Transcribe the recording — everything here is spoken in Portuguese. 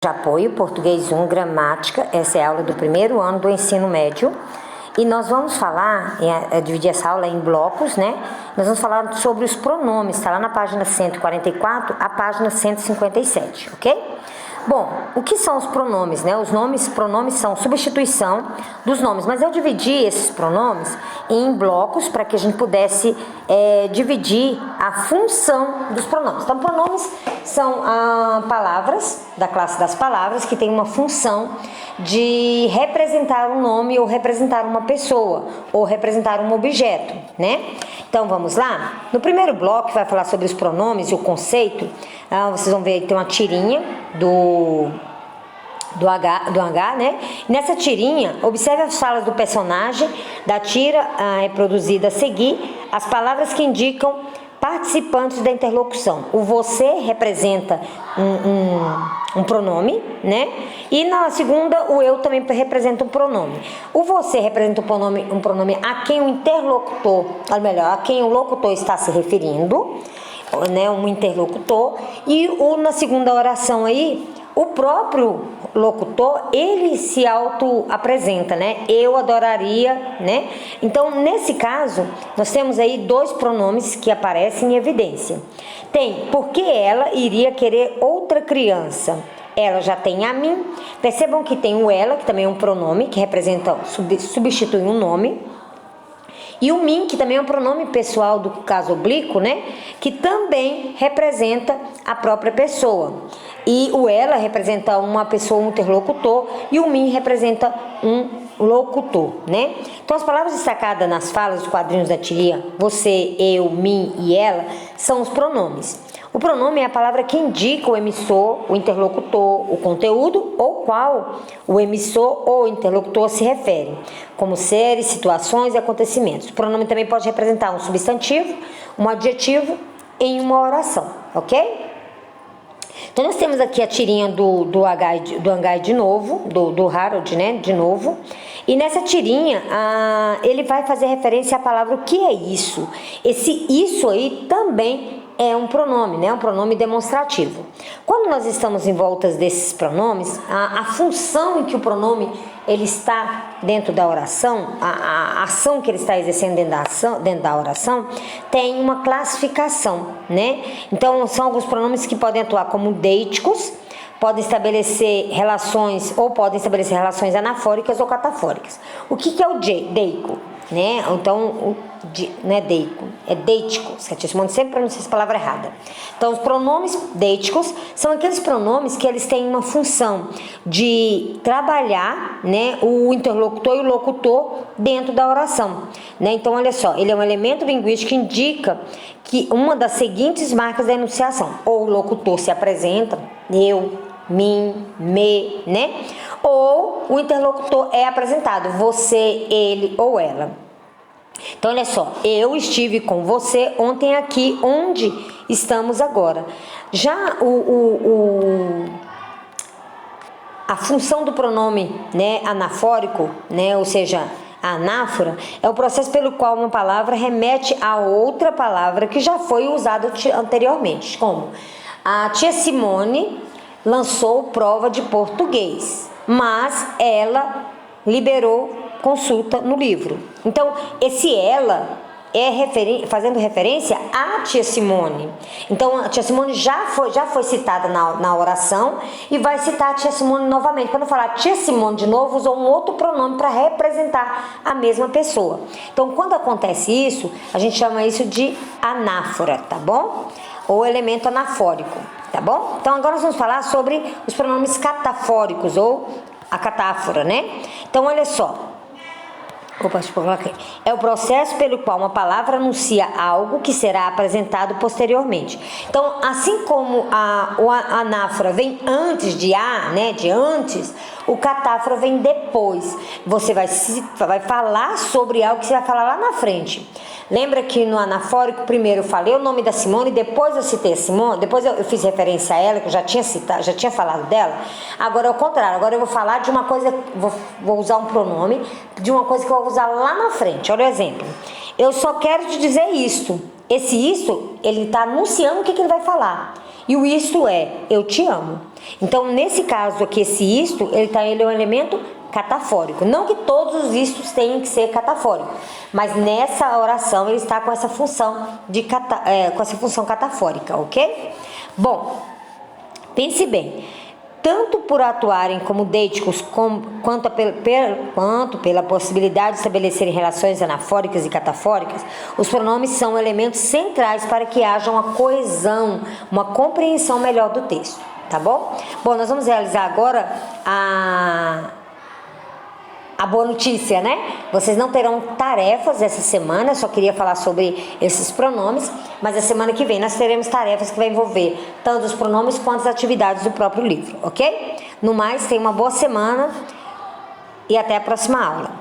de apoio, Português 1, gramática. Essa é a aula do primeiro ano do ensino médio. E nós vamos falar, dividir essa aula em blocos, né? Nós vamos falar sobre os pronomes, está lá na página 144, a página 157, ok? Bom, o que são os pronomes, né? Pronomes são substituição dos nomes, mas eu dividi esses pronomes em blocos para que a gente pudesse dividir a função dos pronomes. Então, pronomes são palavras, da classe das palavras, que tem uma função de representar um nome ou representar uma pessoa ou representar um objeto, né? Então, vamos lá? No primeiro bloco, que vai falar sobre os pronomes e o conceito, vocês vão ver que tem uma tirinha do H, né? Nessa tirinha, observe as falas do personagem da tira reproduzida a seguir, as palavras que indicam participantes da interlocução. O você representa um pronome, né? E na segunda, o eu também representa um pronome. O você representa um pronome a quem o interlocutor, ou melhor, a quem o locutor está se referindo, né? Um interlocutor. E na segunda oração aí, o próprio locutor, ele se auto-apresenta, né? Eu adoraria, né? Então, nesse caso, nós temos aí dois pronomes que aparecem em evidência. Tem, porque ela iria querer outra criança. Ela já tem a mim. Percebam que tem o ela, que também é um pronome, que representa, substitui um nome. E o mim, que também é um pronome pessoal do caso oblíquo, né? Que também representa a própria pessoa. E o ela representa uma pessoa, um interlocutor, e o mim representa um locutor, né? Então, as palavras destacadas nas falas dos quadrinhos da tirinha, você, eu, mim e ela, são os pronomes. O pronome é a palavra que indica o emissor, o interlocutor, o conteúdo ou qual o emissor ou interlocutor se refere, como seres, situações e acontecimentos. O pronome também pode representar um substantivo, um adjetivo em uma oração, ok? Então, nós temos aqui a tirinha do Hangai de novo, do Harold, né, de novo. E nessa tirinha, ele vai fazer referência à palavra o que é isso. Esse isso aí também é um pronome, né, um pronome demonstrativo. Quando nós estamos em volta desses pronomes, a função em que o pronome ele está dentro da oração, a ação que ele está exercendo dentro da oração, tem uma classificação, né? Então, são alguns pronomes que podem atuar como deíticos, podem estabelecer relações, ou podem estabelecer relações anafóricas ou catafóricas. O que é o deico? Né? Então, não é deico, é deítico. Sempre pronuncia essa palavra errada. Então, os pronomes deíticos são aqueles pronomes que eles têm uma função de trabalhar, né, o interlocutor e o locutor dentro da oração. Né? Então, olha só, ele é um elemento linguístico que indica que uma das seguintes marcas da enunciação. Ou o locutor se apresenta, eu, mim, me, né? Ou o interlocutor é apresentado, você, ele ou ela. Então, olha só, eu estive com você ontem aqui, onde estamos agora. Já a função do pronome, né, anafórico, né, ou seja, a anáfora, é o processo pelo qual uma palavra remete a outra palavra que já foi usada anteriormente, como a tia Simone lançou prova de português, mas ela liberou consulta no livro. Então, esse ela é fazendo referência à tia Simone. Então, a tia Simone já foi citada na oração e vai citar a tia Simone novamente. Quando falar tia Simone de novo, usou um outro pronome para representar a mesma pessoa. Então, quando acontece isso, a gente chama isso de anáfora, tá bom? Ou elemento anafórico, tá bom? Então, agora nós vamos falar sobre os pronomes catafóricos ou a catáfora, né? Então, olha só. É o processo pelo qual uma palavra anuncia algo que será apresentado posteriormente. Então, assim como a anáfora vem antes de né, de antes, o catáfora vem depois. Você vai falar sobre algo que você vai falar lá na frente. Lembra que no anafórico, primeiro eu falei o nome da Simone, depois eu citei a Simone, depois eu fiz referência a ela, que eu já tinha falado dela. Agora é o contrário, agora eu vou falar de uma coisa, vou usar um pronome, de uma coisa que eu vou usar lá na frente. Olha o exemplo. Eu só quero te dizer isto. Esse isto, ele está anunciando o que ele vai falar. E o isto é, eu te amo. Então, nesse caso aqui, esse isto, ele é um elemento catafórico. Não que todos os istos tenham que ser catafóricos, mas nessa oração ele está com essa função catafórica, ok? Bom, pense bem. Tanto por atuarem como deíticos, quanto pela possibilidade de estabelecerem relações anafóricas e catafóricas, os pronomes são elementos centrais para que haja uma coesão, uma compreensão melhor do texto, tá bom? Bom, nós vamos realizar agora a boa notícia, né? Vocês não terão tarefas essa semana, eu só queria falar sobre esses pronomes, mas a semana que vem nós teremos tarefas que vai envolver tanto os pronomes quanto as atividades do próprio livro, ok? No mais, tenha uma boa semana e até a próxima aula.